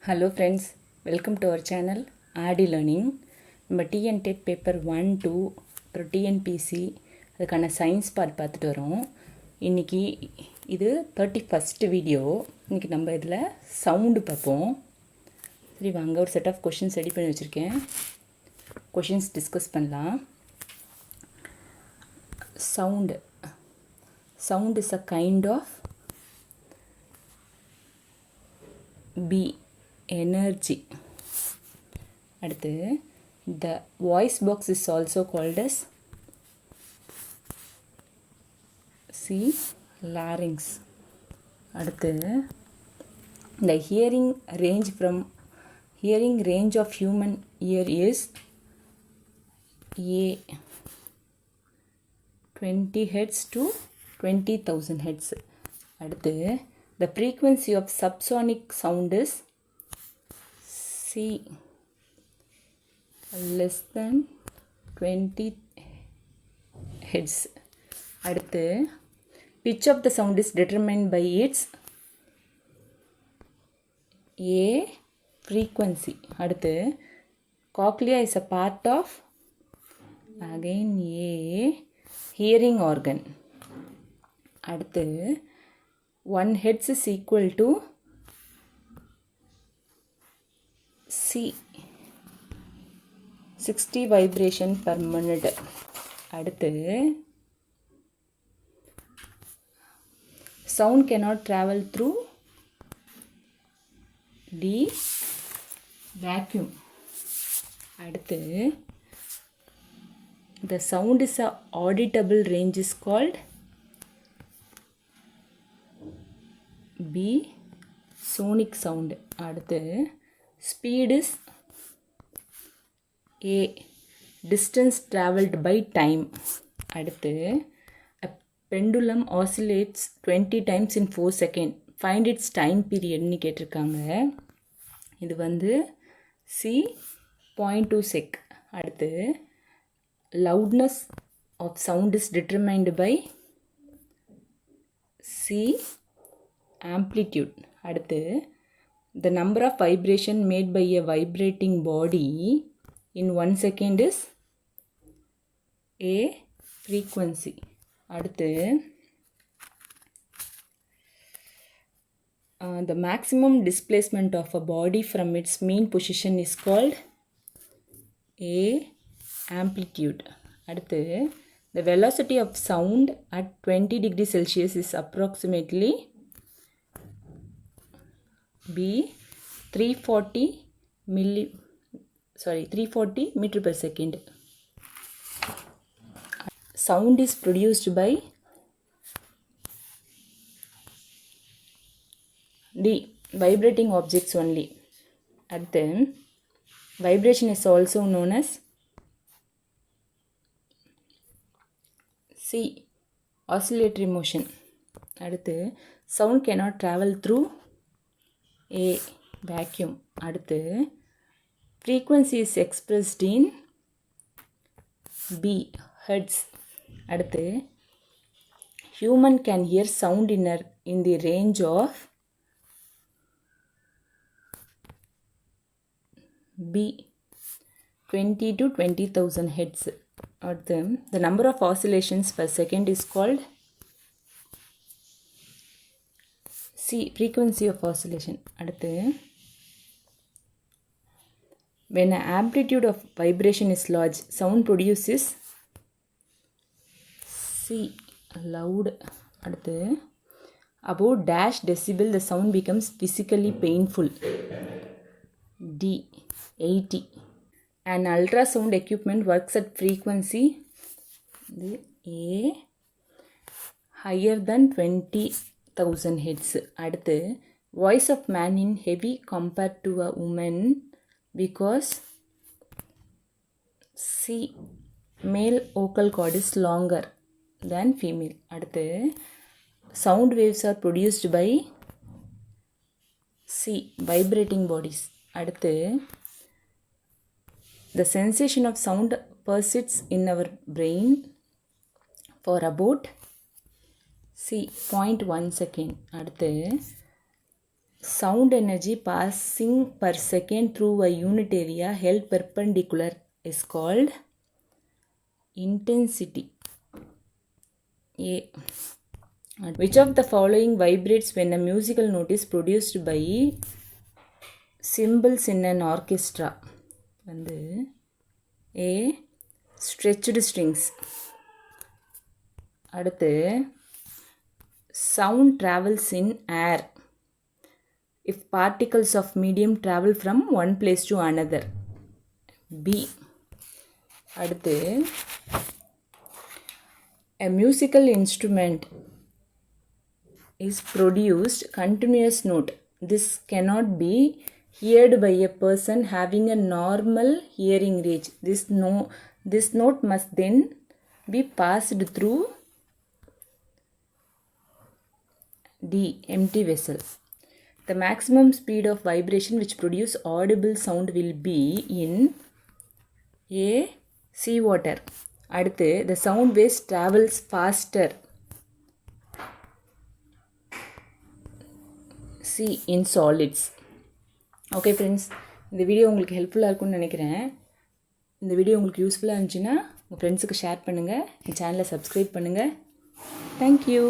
Hello friends, welcome to our channel ADI Learning. நம்ம TN dead paper 1, 2 அப்புறம் TNPSC அதுக்கான science part பார்த்துட்டு வரோம். இன்றைக்கி இது 31st வீடியோ. இன்றைக்கி நம்ம இதில் சவுண்டு பார்ப்போம். சரி வாங்க, ஒரு செட் ஆஃப் கொஷின்ஸ் ரெடி பண்ணி வச்சுருக்கேன். கொஷின்ஸ் டிஸ்கஸ் பண்ணலாம். Sound is a kind of energy. அடுத்து the voice box is also called as larynx. அடுத்து the hearing range of human ear is A 20 Hz to 20,000 Hz. அடுத்து the frequency of subsonic sound is C less than 20 Hz. அடுத்து pitch of the sound is determined by its A frequency. அடுத்து cochlea is a part of again A hearing organ. அடுத்து 1 Hz is equal to C 60 vibration per minute. அடுத்து sound cannot travel through D vacuum. அடுத்து the sound is a auditable range is called B sonic sound. அடுத்து speed is A distance traveled by time. அடுத்து a pendulum oscillates 20 times in 4 seconds. Find its time period னு கேட்டிருக்காங்க. இது வந்து C 0.2 sec. அடுத்து loudness of sound is determined by C amplitude. அடுத்து the number of vibration made by a vibrating body in 1 second is A frequency. அடுத்து the maximum displacement of a body from its mean position is called A amplitude. அடுத்து the velocity of sound at 20 degrees Celsius is approximately B 340 meter per second. Sound is produced by D vibrating objects only. அடுத்து vibration is also known as C oscillatory motion. அடுத்து sound cannot travel through A vacuum. அடுத்து frequency is expressed in B hertz. அடுத்து human can hear sound in the range of B 20 to 20,000 Hz. அடுத்து the number of oscillations per second is called C frequency of oscillation. அடுத்து when an amplitude of vibration is large, sound produced is C loud. அடுத்து above dash decibel the sound becomes physically painful. D 80. An ultrasound equipment works at frequency A higher than 20,000 Hz. அடுத்து voice of man in heavy compared to a woman because C male vocal cord is longer than female. அடுத்து sound waves are produced by C vibrating bodies. அடுத்து the sensation of sound persists in our brain for about C 0.1 second. அடுத்து sound energy passing per second through a unit area held perpendicular is called intensity. A. Which of the following vibrates when a musical note is produced by cymbals in an orchestra? வந்து A. Stretched strings. அடுத்து sound travels in air if particles of medium travel from one place to another. B. அடுத்து a musical instrument is produced continuous note. This cannot be heard by a person having a normal hearing range. This note must then be passed through D. Empty vessel. The maximum speed of vibration which produce audible sound will be in A. Sea water. அடுத்து the sound waves travels faster. C. In solids. Okay friends, இந்த video உங்களுக்கு ஹெல்ப்ஃபுல்லாக இருக்கும்னு நினைக்கிறேன். இந்த video உங்களுக்கு யூஸ்ஃபுல்லாக இருந்துச்சுன்னா உங்கள் ஃப்ரெண்ட்ஸுக்கு ஷேர் பண்ணுங்கள், என் சேனலை சப்ஸ்கிரைப் பண்ணுங்கள். தேங்க்யூ.